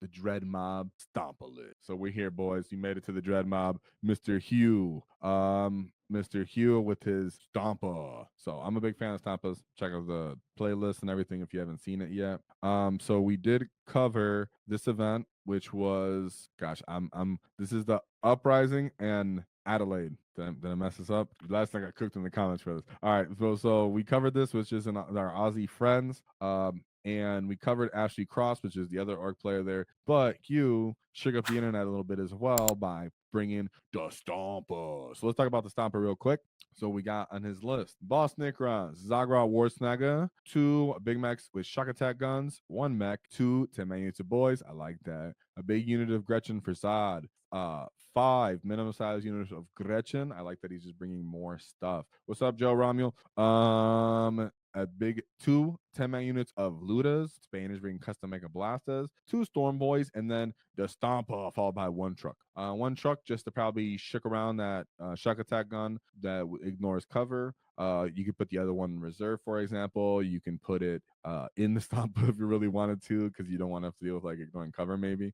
the Dread Mob Stompa-led. So we're here, boys. You made it to the Dread Mob, Mr. Hugh. Mr. Hugh with his Stompa. So I'm a big fan of Stompas. Check out the playlist and everything if you haven't seen it yet. So we did cover this event, which was, gosh, this is the Uprising and Adelaide. Did I mess this up? Last thing I cooked in the comments for this. All right, so we covered this, which is our Aussie friends. And we covered Ashley Cross, which is the other orc player there. But Hugh shook up the internet a little bit as well by bringing the Stompa. So let's talk about the Stompa real quick. So we got on his list Boss Necron, Zagra Warsnaga, 2 Big Meks with Shokk Attack Guns, 1 mech, 2 10-man units of boys. I like that. A big unit of Gretchin for Zod. 5 minimum size units of Gretchin. I like that he's just bringing more stuff. What's up, Joe Romuel? A big 2 10-man units of Lootas. Spain is bringing custom Mega Blastas, 2 Storm Boys, and then the Stompa, followed by 1 truck. 1 truck just to probably shook around that Shokk Attack gun that ignores cover. You could put the other one in reserve, for example. You can put it in the Stompa if you really wanted to, because you don't want to have to deal with like ignoring cover, maybe.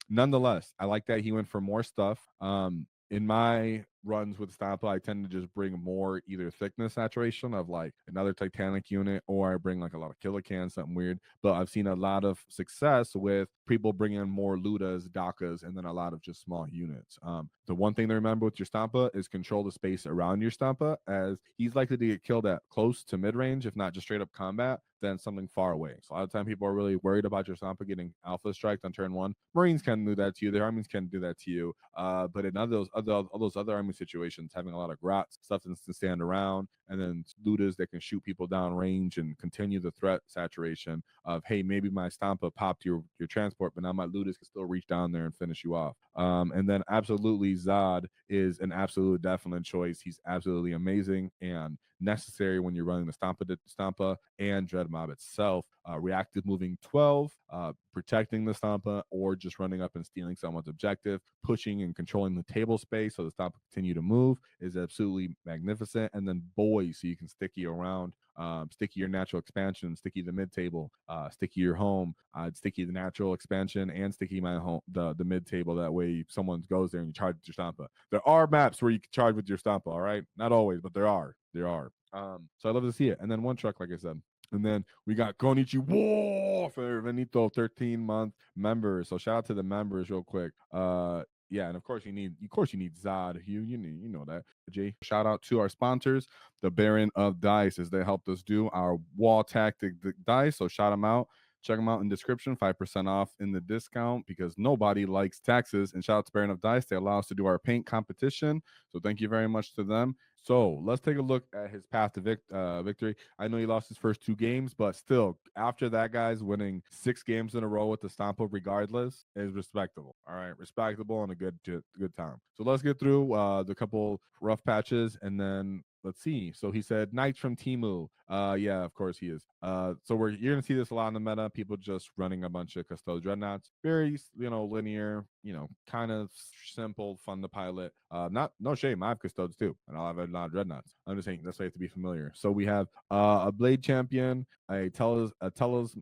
Nonetheless, I like that he went for more stuff. In my runs with Stompa, I tend to just bring more either thickness saturation of like another Titanic unit, or I bring like a lot of killer cans, something weird. But I've seen a lot of success with people bringing more Lootas, Dakas, and then a lot of just small units. The one thing to remember with your Stompa is control the space around your Stompa, as he's likely to get killed at close to mid-range, if not just straight up combat, than something far away. So a lot of time people are really worried about your Stompa getting alpha striked on turn 1. Marines can do that to you. The armies can do that to you. But in all those other army situations, having a lot of grots, stuff to stand around, and then Lootas that can shoot people down range and continue the threat saturation of, hey, maybe my Stompa popped your transport, but now my Lootas can still reach down there and finish you off. And then absolutely Zod is an absolute definite choice. He's absolutely amazing and necessary when you're running the Stompa and Dread Mob itself. Reactive moving 12, protecting the Stompa, or just running up and stealing someone's objective, pushing and controlling the table space so the Stompa continue to move is absolutely magnificent. And then boys, so you can sticky around, sticky your natural expansion, sticky the mid table, sticky your home, sticky the natural expansion, and sticky my home, the mid table. That way someone goes there and you charge with your Stompa. There are maps where you can charge with your Stompa, all right? Not always, but there are. So I love to see it. And then 1 truck, like I said. And then we got Konichiwa for Benito, 13-month members. So shout out to the members real quick. Yeah, and of course you need Zod, Hugh. You know that. Jay. Shout out to our sponsors, the Baron of Dice, as they helped us do our Waaaghtaktiks dice. So shout them out. Check them out in the description, 5% off in the discount, because nobody likes taxes. And shout out to Baron of Dice. They allow us to do our paint competition. So thank you very much to them. So let's take a look at his path to victory. I know he lost his first 2 games, but still, after that, guys, winning 6 games in a row with the Stompa regardless is respectable. All right, respectable and a good time. So let's get through the couple rough patches, and then let's see. So he said Knights from Timu. Yeah, of course he is. So you're gonna see this a lot in the meta. People just running a bunch of Custodes dreadnoughts. Very linear. Kind of simple, fun to pilot. No shame. I have Custodes too, and I'll have a lot of dreadnoughts. I'm just saying that's why you have to be familiar. So we have a Blade Champion, a Telemon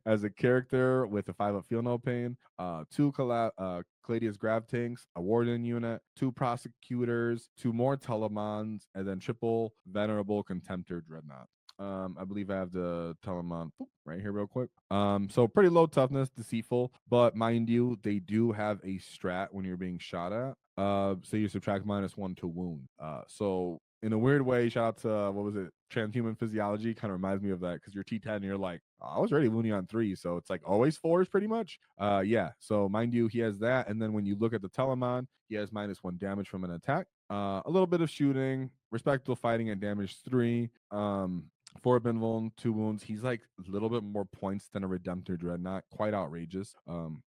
as a character with a 5-up Feel No Pain, 2 Caladius Grav Tanks, a Warden unit, 2 Prosecutors, 2 more Telemons, and then triple Venerable Contemptor Dreadnought. I believe I have the Telemon right here real quick. So pretty low toughness, deceitful, but mind you, they do have a strat when you're being shot at. So you subtract -1 to wound. So in a weird way, shout out to what was it? Transhuman Physiology kind of reminds me of that, because you're T10 and you're like, oh, I was already wounding on 3, so it's like always 4s pretty much. Yeah. So mind you, he has that, and then when you look at the Telemon, he has -1 damage from an attack. A little bit of shooting, respectable fighting at damage 3. 4 Benvuln, 2 wounds. He's like a little bit more points than a Redemptor Dreadnought. Quite outrageous.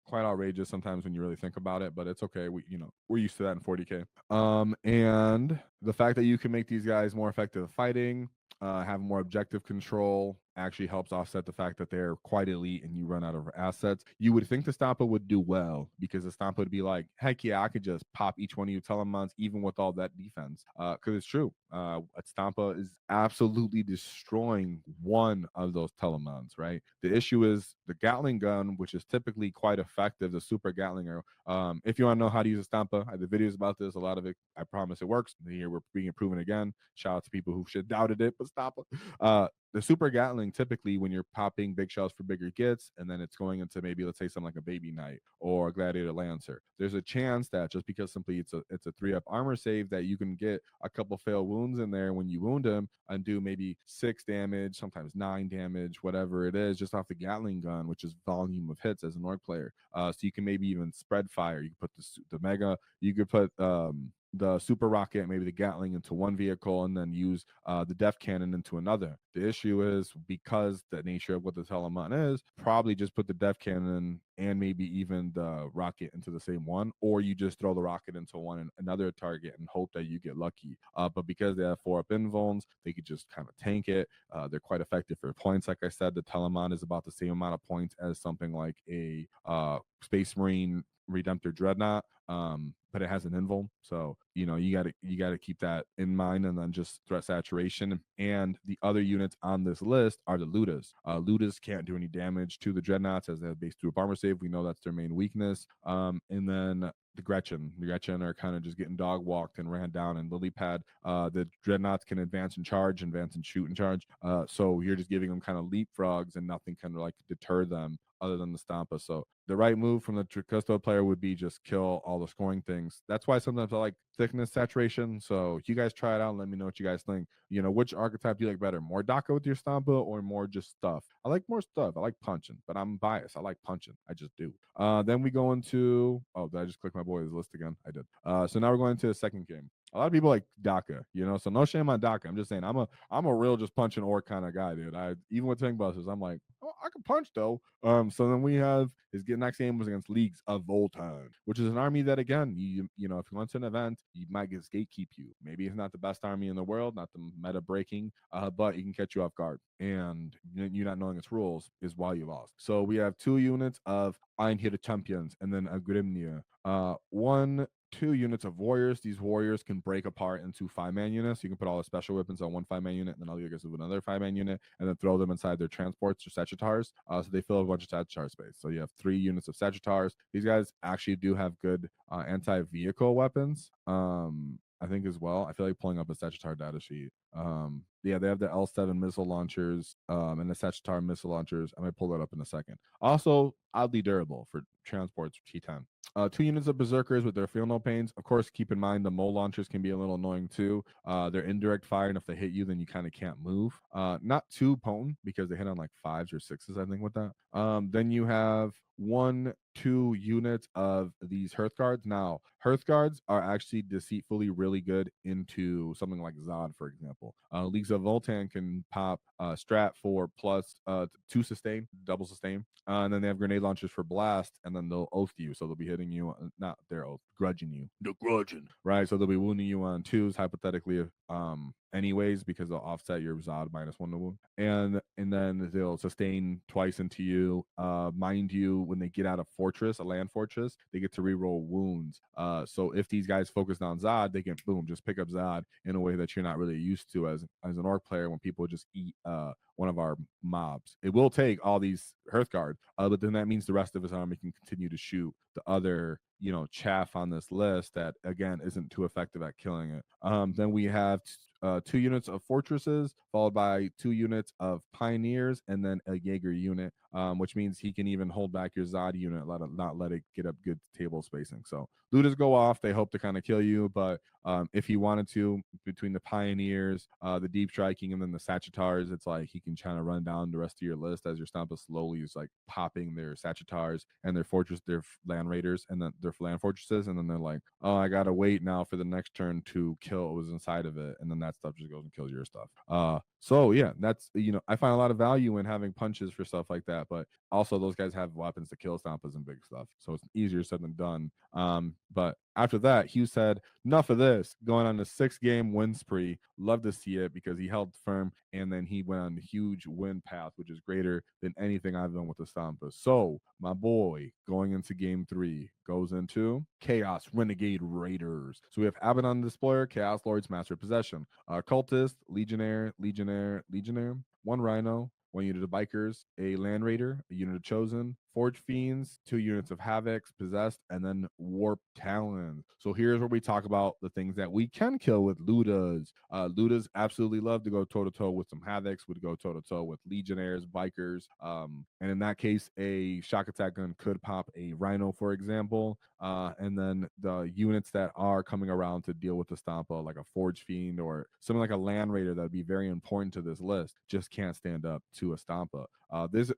Quite outrageous sometimes when you really think about it, but it's okay. We're used to that in 40K. And the fact that you can make these guys more effective fighting, have more objective control, actually helps offset the fact that they're quite elite and you run out of assets. You would think the Stompa would do well because the Stompa would be like, heck yeah, I could just pop each one of you Telemons even with all that defense. Because it's true. Stompa is absolutely destroying one of those Telemons, right? The issue is the Gatling gun, which is typically quite effective, the super Gatling arrow. If you want to know how to use a Stompa, I have the videos about this. A lot of it, I promise it works. Here we're being proven again. Shout out to people who should doubted it, but Stompa. The super Gatling, typically when you're popping big shells for bigger gets, and then it's going into maybe, let's say, something like a Baby Knight or a Gladiator Lancer, there's a chance that just because simply it's a 3-up armor save that you can get a couple fail wounds in there when you wound him and do maybe 6 damage, sometimes 9 damage, whatever it is, just off the Gatling gun, which is volume of hits as an orc player. So you can maybe even spread fire. You can put the Mega, you could put the super rocket, maybe the Gatling into one vehicle, and then use the Def Cannon into another. The issue is because the nature of what the Telemon is, probably just put the Def Cannon and maybe even the rocket into the same one, or you just throw the rocket into one and another target and hope that you get lucky. But because they have 4-up invulns, they could just kind of tank it. They're quite effective for points. Like I said, the Telemon is about the same amount of points as something like a Space Marine Redemptor Dreadnought, but it has an invuln, so you gotta keep that in mind. And then just threat saturation, and the other units on this list are the Lootas. Lootas can't do any damage to the Dreadnoughts as they have base 2 armor save. We know that's their main weakness. And then the Gretchin are kind of just getting dog walked and ran down. And lily pad, the Dreadnoughts can advance and charge, advance and shoot and charge. So you're just giving them kind of leapfrogs, and nothing can like deter them other than the Stompa. So the right move from the Custode player would be just kill all the scoring things. That's why sometimes I like thickness saturation. So you guys try it out and let me know what you guys think. Which archetype do you like better? More Daka with your Stompa or more just stuff? I like more stuff. I like punching, but I'm biased. I like punching. I just do. Then we go into, did I just click my boys list again? I did. So now we're going to the second game. A lot of people like Daka, so no shame on Daka. I'm just saying I'm a real just punch and orc kind of guy, dude. Even with Tank Busters, I'm like, I can punch though. So then we have his next game was against Leagues of Votann, which is an army that again, if you went to an event, you might get gatekeep you. Maybe it's not the best army in the world, not the meta breaking, but it can catch you off guard. And you not knowing its rules is why you lost. So we have 2 units of Einhirte champions and then a Grimnir. 2 units of warriors. These warriors can break apart into 5-man units. You can put all the special weapons on one 5-man unit, and then all the others with another 5-man unit, and then throw them inside their transports or Sagittars. So they fill a bunch of Sagittar space. So you have 3 units of Sagittars. These guys actually do have good anti-vehicle weapons. I think as well. I feel like pulling up a Sagittar data sheet. Yeah, they have the L7 missile launchers and the Sagittar missile launchers. I might pull that up in a second. Also, oddly durable for transports T10. 2 units of Berserkers with their Feel No Pains. Of course, keep in mind the mole launchers can be a little annoying too. They're indirect fire, and if they hit you, then you kind of can't move. Not too potent because they hit on like 5s or 6s, I think, with that. Then you have 2 units of these Hearthguards. Now, Hearthguards are actually deceitfully really good into something like Zod, for example. Leagues of Votann can pop Strat for plus 2 sustain, double sustain. And then they have grenade launchers for blast, and then they'll oath you. So they'll be hitting you, not their oath, grudging you. The grudging. Right? So they'll be wounding you on 2s, hypothetically, anyways, because they'll offset your Zod -1 to wound. And then they'll sustain twice into you. Mind you, when they get out of fortress, a land fortress, they get to reroll wounds. So if these guys focused on Zod, they can boom, just pick up Zod in a way that you're not really used to as an orc player when people just eat one of our mobs. It will take all these Hearthguard, but then that means the rest of his army can continue to shoot the other chaff on this list that again isn't too effective at killing it. Then we have 2 units of fortresses, followed by 2 units of pioneers, and then a Jaeger unit, which means he can even hold back your Zod unit, not let it get up good table spacing. So Lootas go off. They hope to kind of kill you, but if he wanted to, between the pioneers, the deep striking, and then the Sagittars, it's like he can kind of run down the rest of your list as your Stompa slowly is like popping their Sagittars and their land raiders, and then their land fortresses, and then they're like, oh, I gotta wait now for the next turn to kill what was inside of it, and then that stuff just goes and kills your stuff. So yeah, that's I find a lot of value in having punches for stuff like that, but also those guys have weapons to kill Stompas and big stuff, so it's easier said than done. But after that, Hugh said, enough of this. Going on a 6-game win spree. Love to see it because he held firm and then he went on a huge win path, which is greater than anything I've done with the Stompa. So my boy, going into game 3, goes into Chaos Renegade Raiders. So we have Abaddon Despoiler, Chaos Lords, Master of Possession, Cultist, Legionnaire, one Rhino, 1 unit of Bikers, a Land Raider, a unit of Chosen, Forge Fiends, 2 units of Havocs, Possessed, and then Warp Talons. So here's where we talk about the things that we can kill with Lootas. Lootas absolutely love to go toe-to-toe with some Havocs, would go toe-to-toe with Legionnaires, Bikers, and in that case, a Shokk Attack Gun could pop a Rhino, for example, and then the units that are coming around to deal with the Stompa, like a Forge Fiend or something like a Land Raider that would be very important to this list, just can't stand up to a Stompa.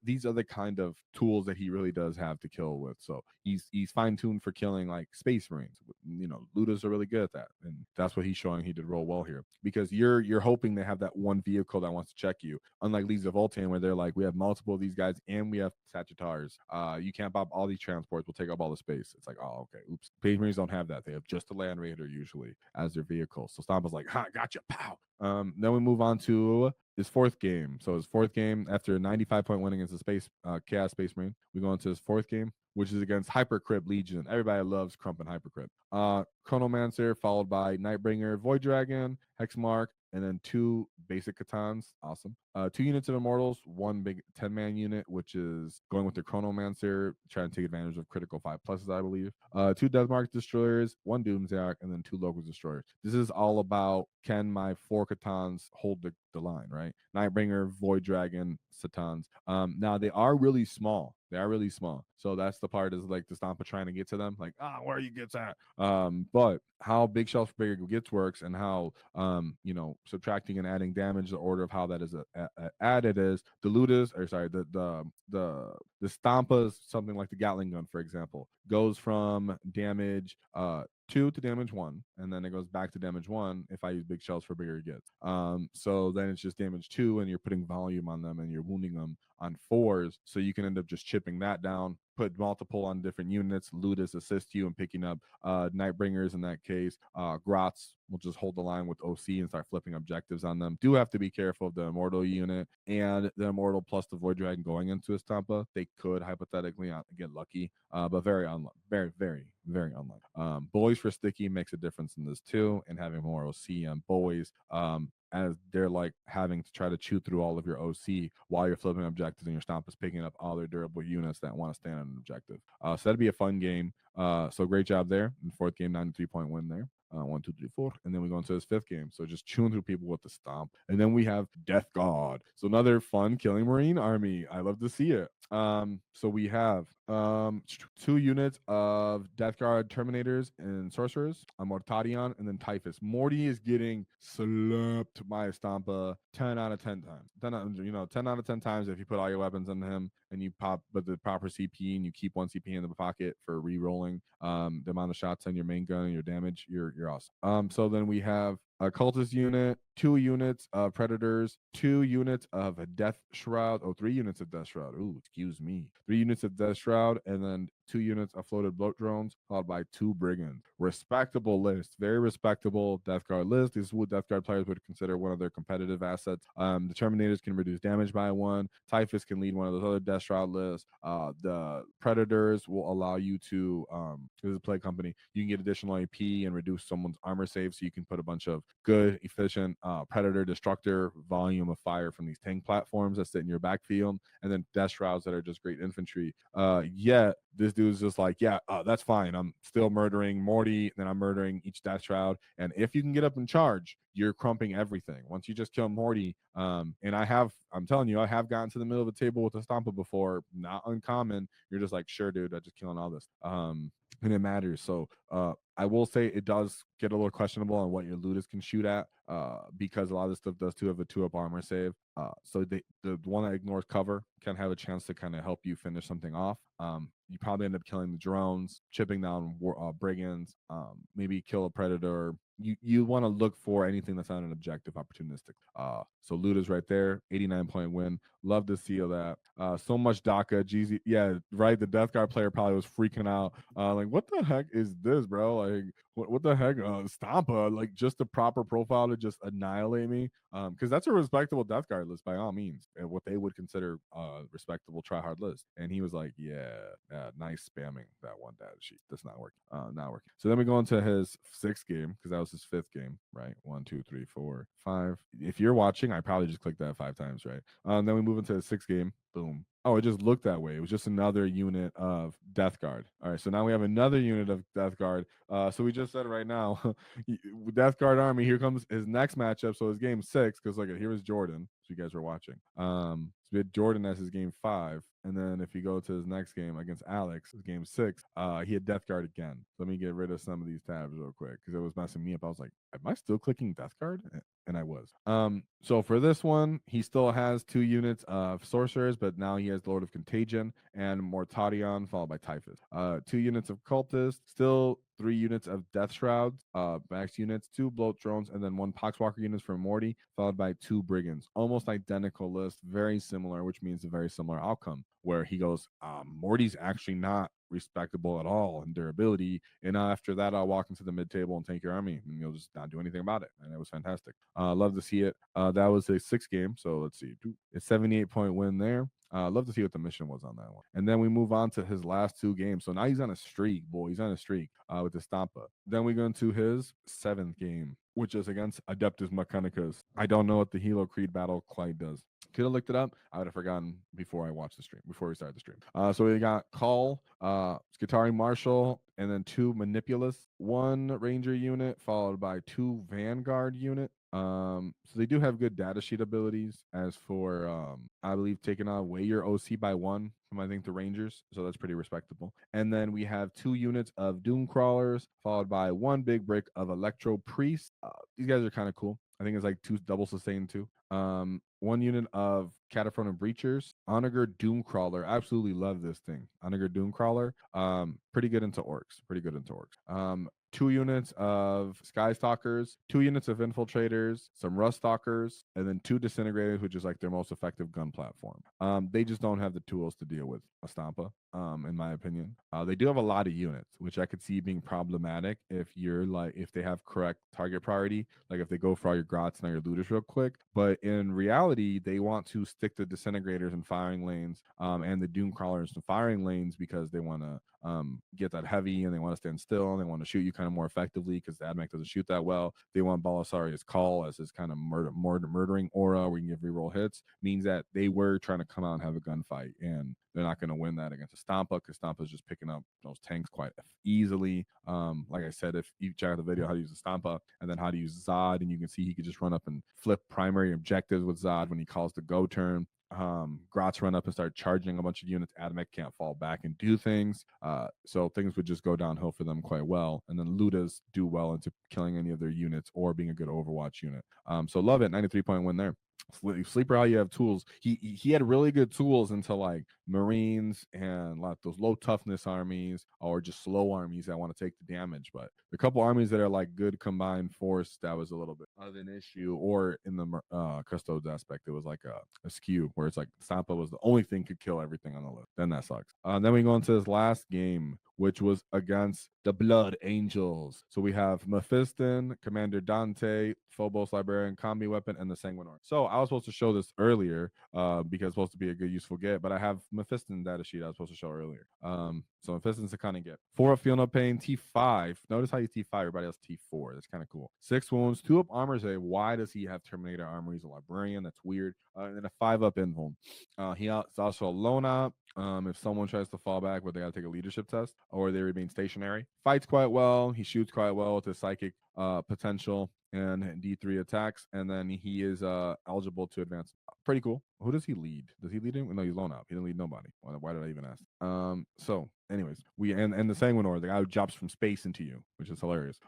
These are the kind of tools that he really does have to kill with. So he's fine-tuned for killing like Space Marines. You know, Lootas are really good at that, and that's what he's showing he did real well here. Because you're hoping they have that one vehicle that wants to check you. Unlike Legions of Votann, where they're like, we have multiple of these guys and we have Sagittars. You can't pop all these transports. We'll take up all the space. It's like, oh, okay, oops. Space Marines don't have that. They have just a Land Raider usually as their vehicle. So Stompa's like, ha, gotcha, pow. Then we move on to his 4th game. So his 4th game, after a 95-point win against the Chaos Space Marine, we go into his 4th game, which is against Hypercrypt Legion. Everybody loves Krump and Hypercrypt. Chronomancer, followed by Nightbringer, Void Dragon, Hexmark, and then 2 basic Catans. Awesome. 2 units of Immortals, 1 big 10-man unit, which is going with the Chronomancer, trying to take advantage of critical 5+, I believe. 2 Deathmark Destroyers, 1 Doomsday, and then 2 Locust Destroyers. This is all about, can my 4 Catans hold the line, right? Nightbringer, Void Dragon, Satans. Now they are really small. They are really small. So that's the part is like the Stompa trying to get to them. Like, where you gets at? But how Big Shells for Bigger Gets works and how, subtracting and adding damage, the order of how that is added is the Lootas, or sorry, the Stompas, something like the Gatling gun, for example, goes from damage 2 to damage 1, and then it goes back to damage 1 if I use Big Shells for Bigger Gets. So then it's just damage 2, and you're putting volume on them, and you're wounding them on 4s, so you can end up just chipping that down, put multiple on different units. Lootas assist you in picking up Nightbringers in that case. Grots will just hold the line with OC and start flipping objectives on them. Do have to be careful of the Immortal unit and the Immortal plus the Void Dragon going into a Stompa. They could hypothetically get lucky, but very unlucky. Very, very, very unlucky. Boys for Sticky makes a difference in this too, and having more OC on boys. As they're like having to try to chew through all of your OC while you're flipping objectives, and your Stomp is picking up all their durable units that want to stand on an objective. So that'd be a fun game. So great job there. In 4th game, 93-point win there. 1, 2, 3, 4, and then we go into his 5th game. So just chewing through people with the Stomp, and then we have Death God. So another fun killing Marine army. I love to see it. So we have 2 units of Death Guard Terminators and Sorcerers, a Mortarion, and then Typhus. Morty is getting slapped by a Stompa 10 out of 10 times. 10 out of 10 times if you put all your weapons on him and you pop with the proper CP and you keep 1 CP in the pocket for re-rolling the amount of shots on your main gun and your damage, you're awesome. So then we have a Cultist unit, 2 units of Predators, 2 units of a Death Shroud. 3 units of Death Shroud. Ooh, excuse me. 3 units of Death Shroud, and then 2 units of Floated Bloat Drones, followed by 2 Brigands. Respectable list. Very respectable Death Guard list. This is what Death Guard players would consider one of their competitive assets. The Terminators can reduce damage by 1. Typhus can lead one of those other Death Shroud lists. The Predators will allow you to, this is a play company, you can get additional AP and reduce someone's armor save, so you can put a bunch of good, efficient Predator Destructor volume of fire from these tank platforms that sit in your backfield, and then Death Shrouds that are just great infantry. Yet this dude's just like, that's fine. I'm still murdering Morty, then I'm murdering each Death Shroud, and if you can get up and charge, you're crumping everything. Once you just kill Morty, and I'm telling you, I have gotten to the middle of the table with a Stompa before, not uncommon. You're just like, sure, dude, I'm just killing all this. And it matters. So I will say it does get a little questionable on what your Lootas can shoot at, because a lot of this stuff does too have a 2-up armor save. So the one that ignores cover can have a chance to kind of help you finish something off. You probably end up killing the drones, chipping down brigands, maybe kill a predator. You want to look for anything that's not an objective opportunistic. So Lootas right there, 89-point win. Love to see that. So much DACA, GZ. Yeah, right. The Death Guard player probably was freaking out. Like, what the heck is this, bro? Like, what the heck? Stompa, like, just the proper profile to just annihilate me. Because that's a respectable Death Guard list by all means, and what they would consider respectable tryhard list. And he was like, yeah, nice spamming that one data sheet. That's not working. Not working. So then we go into his sixth game, because that was his fifth game, right? 1, 2, 3, 4, 5. If you're watching, I probably just clicked that 5 times, right? Then we move into the sixth game. Boom. Oh, it just looked that way. It was just another unit of Death Guard. All right, so now we have another unit of Death Guard. So we just said right now, Death Guard army. Here comes his next matchup. So his game 6, because like here is Jordan. So you guys were watching. So we had Jordan as his game 5, and then if you go to his next game against Alex, his game 6, he had Death Guard again. Let me get rid of some of these tabs real quick because it was messing me up. I was like, am I still clicking Death Guard? And I was. So for this one, he still has 2 units of sorcerers, but now he has Lord of Contagion and Mortarion, followed by Typhus. 2 units of cultists, still 3 units of Death Shrouds, max units, 2 Bloat Drones, and then 1 Poxwalker units for Morty, followed by 2 Brigands. Almost identical list, very similar, which means a very similar outcome, where he goes, Morty's actually not respectable at all in durability. And after that, I'll walk into the mid table and take your army, and you'll just not do anything about it. And it was fantastic. Love to see it. That was a 6th game. So let's see, a 78-point win there. Love to see what the mission was on that one. And then we move on to his last 2 games. So now he's on a streak, boy. He's on a streak with the Stompa. Then we go into his 7th game, which is against Adeptus Mechanicus. I don't know what the Helo Creed battle quite does. Could have looked it up. I would have forgotten before I watched the stream, before we started the stream. So we got Call, Skitari Marshal, and then 2 Manipulus, 1 Ranger unit, followed by 2 Vanguard unit. So they do have good data sheet abilities. As for I believe taking away your OC by 1 from I think the Rangers, so that's pretty respectable. And then we have 2 units of Doom Crawlers, followed by 1 big brick of Electro Priest. These guys are kind of cool. I think it's like 2 double sustain too. 1 unit of Cataphrone and Breachers. Onager Doomcrawler. Absolutely love this thing. Onager Doomcrawler. Pretty good into orcs. 2 units of Sky Stalkers, 2 units of Infiltrators, some Rust Stalkers, and then 2 Disintegrators, which is like their most effective gun platform. They just don't have the tools to deal with a Stompa, in my opinion. They do have a lot of units, which I could see being problematic if they have correct target priority, like if they go for all your Grots and all your Looters real quick. But in reality, they want to stick the Disintegrators and firing lanes, and the Doom Crawlers and firing lanes, because they want to get that heavy, and they want to stand still, and they want to shoot you kind of more effectively because the Admech doesn't shoot that well. They want Balasaria's Call as his kind of murdering aura where you can give reroll hits. Means that they were trying to come out and have a gunfight, and they're not going to win that against a Stompa, because Stompa is just picking up those tanks quite easily. Like I said, if you check out the video how to use the Stompa and then how to use Zod, and you can see he could just run up and flip primary objectives with Zod when he calls the go turn. Grots run up and start charging a bunch of units. Admech can't fall back and do things. So things would just go downhill for them quite well. And then Lootas do well into killing any of their units or being a good Overwatch unit. So love it. 93-point win there. Sleeper, how you have tools. He had really good tools into like Marines and like those low toughness armies, or just slow armies that want to take the damage. But a couple armies that are like good combined force, that was a little bit of an issue. Or in the Custodes aspect, it was like a skew where it's like Stompa was the only thing could kill everything on the list. Then that sucks. Then we go into this last game, which was against the Blood Angels. So we have Mephiston, Commander Dante, Phobos Librarian, Combi Weapon, and the Sanguinor. So I was supposed to show this earlier because it's supposed to be a good useful get, but I have Mephiston data sheet I was supposed to show earlier. So Mephiston's a kind of get. 4 of Feel No Pain, T5. Notice how he's T5, everybody else T4. That's kind of cool. 6 wounds, 2 up armor. Say, why does he have Terminator armor? He's a librarian. That's weird. And then a 5 up invuln. He's also a lone op. If someone tries to fall back, but they got to take a leadership test, or they remain stationary. Fights quite well. He shoots quite well with his psychic potential and D3 attacks, and then he is eligible to advance. Pretty cool. Who does he lead? Does he lead him? No, he's lone op. He didn't lead nobody. Why did I even ask? So anyways, we and the Sanguinor, the guy who jumps from space into you, which is hilarious.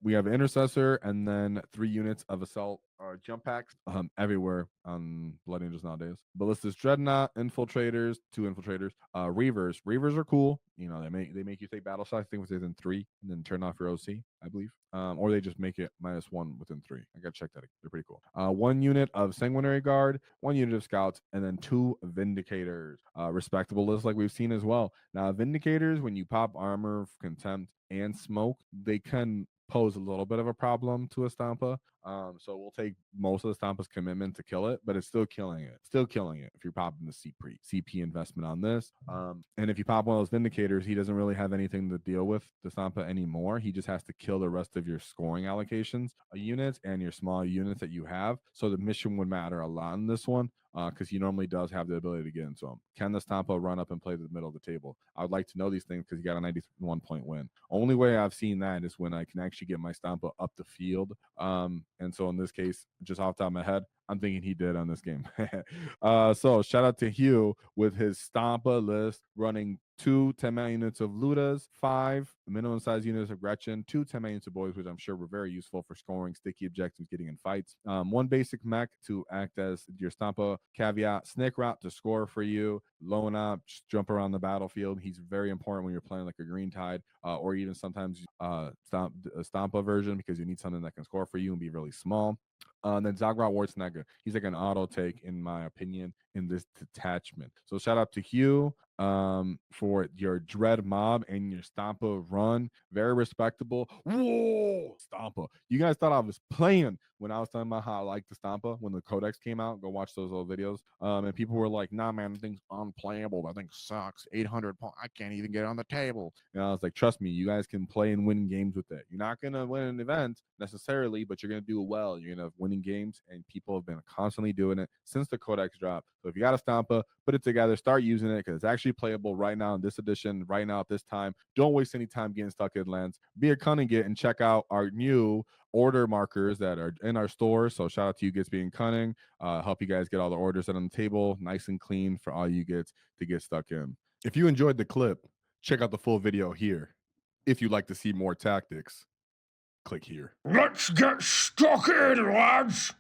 We have Intercessor and then 3 units of Assault jump packs everywhere on Blood Angels nowadays. Ballistus Dreadnought, Infiltrators, 2 Infiltrators, Reavers. Reavers are cool. You know, they make you take battle shots. I think within 3 and then turn off your OC, I believe. Or they just make it -1 within 3. I gotta check that. They're pretty cool. 1 unit of Sanguinary Guard, 1 unit of Scouts, and then 2 Vindicators. Respectable list like we've seen as well. Now, Vindicators, when you pop Armor, Contempt, and Smoke, they can pose a little bit of a problem to a Stompa. So we'll take most of the Stompa's commitment to kill it, but it's still killing it. Still killing it if you're popping the CP investment on this. And if you pop one of those Vindicators, he doesn't really have anything to deal with the Stompa anymore. He just has to kill the rest of your scoring allocations units and your small units that you have. So the mission would matter a lot in this one. Because he normally does have the ability to get into them. Can the Stompa run up and play to the middle of the table? I would like to know these things because he got a 91-point win. Only way I've seen that is when I can actually get my Stompa up the field. And so in this case, just off the top of my head, I'm thinking he did on this game. So shout out to Hugh with his Stompa list running 2 10-man units of Lootas, 5 minimum size units of Gretchin, 2 10-man units of boys, which I'm sure were very useful for scoring sticky objectives, getting in fights. 1 basic mech to act as your Stompa caveat, Snake Route to score for you, Lona, just jump around the battlefield. He's very important when you're playing like a Green Tide, or even sometimes Stompa version because you need something that can score for you and be really small. And then Zagrot Wartsnagger. He's like an auto take, in my opinion, in this detachment. So shout out to Hugh for your Dread Mob and your Stompa run. Very respectable. Whoa, Stompa. You guys thought I was playing when I was talking about how I like the Stompa when the Codex came out. Go watch those old videos. And people were like, nah, man, the thing's unplayable. That thing sucks. 800 points. I can't even get it on the table. And I was like, trust me, you guys can play and win games with it. You're not going to win an event necessarily, but you're going to do it well. You're going to have winning games, and people have been constantly doing it since the Codex dropped. So if you got a Stompa, put it together, start using it because it's actually playable right now in this edition, right now at this time. Don't waste any time getting stuck in lands. Be a cunning git and check out our new order markers that are in our store. So shout out to you gits being cunning. Help you guys get all the orders set on the table, nice and clean for all you gits to get stuck in. If you enjoyed the clip, check out the full video here. If you'd like to see more tactics, click here. Let's get stuck in, lads!